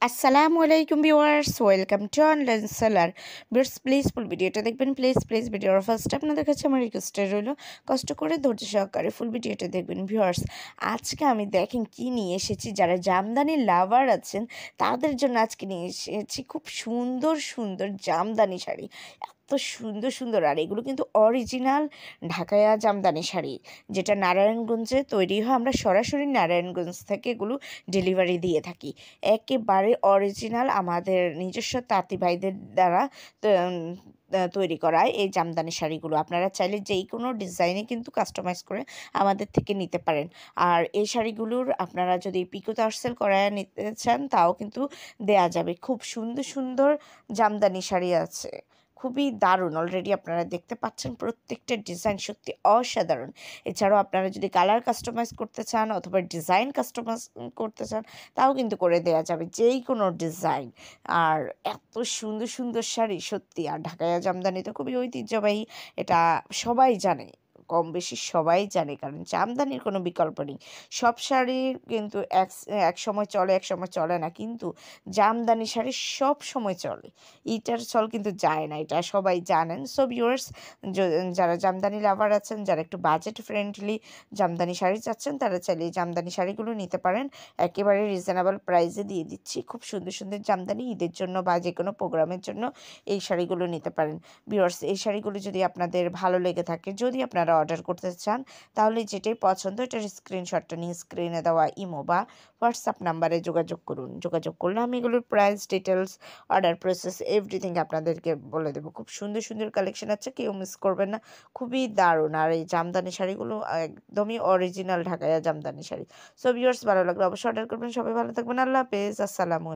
আসসালামু আলাইকুম viewers, welcome to online seller. Viewers please ফুল ভিডিওটা দেখবেন, প্লিজ ভিডিওর ফার্স্ট আপনাদের কাছে আমার রিকোয়েস্টে রইল কষ্ট করে ধৈর্য সহকারে ফুল ভিডিওটা দেখবেন। ভিউয়ার্স আজকে আমি দেখেন কি নিয়ে এসেছি, যারা জামদানি লাভার আছেন তাদের জন্য আজকে নিয়ে এসেছি খুব সুন্দর সুন্দর জামদানি শাড়ি। এত সুন্দর সুন্দর, আর এগুলো কিন্তু অরিজিনাল ঢাকায়া জামদানি শাড়ি, যেটা নারায়ণগঞ্জে তৈরি হয়। আমরা সরাসরি নারায়ণগঞ্জ থেকে এগুলো ডেলিভারি দিয়ে থাকি। একেবারে অরিজিনাল আমাদের নিজস্ব তাঁতি ভাইদের দ্বারা তৈরি করা এই জামদানি শাড়িগুলো আপনারা চাইলে যেই কোনো ডিজাইনে কিন্তু কাস্টমাইজ করে আমাদের থেকে নিতে পারেন। আর এই শাড়িগুলোর আপনারা যদি পিকো টার্সেল করায় নিতে চান তাও কিন্তু দেয়া যাবে। খুব সুন্দর সুন্দর জামদানি শাড়ি আছে, খুবই দারুণ। অলরেডি আপনারা দেখতে পাচ্ছেন প্রত্যেকটা ডিজাইন সত্যি অসাধারণ। এছাড়াও আপনারা যদি কালার কাস্টমাইজ করতে চান অথবা ডিজাইন কাস্টমাইজ করতে চান তাও কিন্তু করে দেয়া যাবে, যেই কোনো ডিজাইন। আর এত সুন্দর সুন্দর শাড়ি সত্যি। আর ঢাকায়া জামদানি তো খুবই ঐতিহ্যবাহী, এটা সবাই জানে, কম বেশি সবাই জানে, কারণ জামদানির কোনো বিকল্প নেই। সব শাড়ির কিন্তু এক সময় চলে, এক সময় চলে না, কিন্তু জামদানি শাড়ি সব সময় চলে, এটার চল কিন্তু যায় না, এটা সবাই জানেন। সো ভিউয়ার্স, যারা জামদানি লাভার আছেন, যারা একটু বাজেট ফ্রেন্ডলি জামদানি শাড়ি চাচ্ছেন, তারা চাইলে এই জামদানি শাড়িগুলো নিতে পারেন। একেবারে রিজনেবল প্রাইসে দিয়ে দিচ্ছি খুব সুন্দর সুন্দর জামদানি। ঈদের জন্য বা যে কোনো প্রোগ্রামের জন্য এই শাড়িগুলো নিতে পারেন। ভিউয়ার্স এই শাড়িগুলো যদি আপনাদের ভালো লেগে থাকে, যদি আপনারা অর্ডার করতে চান, তাহলে যেটাই পছন্দ এটার স্ক্রিনশটটা নিয়ে স্ক্রিনে দেওয়া ইমো বা হোয়াটসঅ্যাপ নাম্বারে যোগাযোগ করুন। যোগাযোগ করলে আমি এগুলোর price details, order process everything আপনাদেরকে বলে দেবো। খুব সুন্দর সুন্দর কালেকশন আছে, কেউ মিস করবেন না, খুবই দারুণ। আর এই জামদানি শাড়িগুলো একদমই original Dhakai Jamdani sari. So viewers ভালো লাগলে অবশ্যই অর্ডার করবেন। সবাই ভালো থাকবেন, আল্লাহ হাফেজ, আসসালামু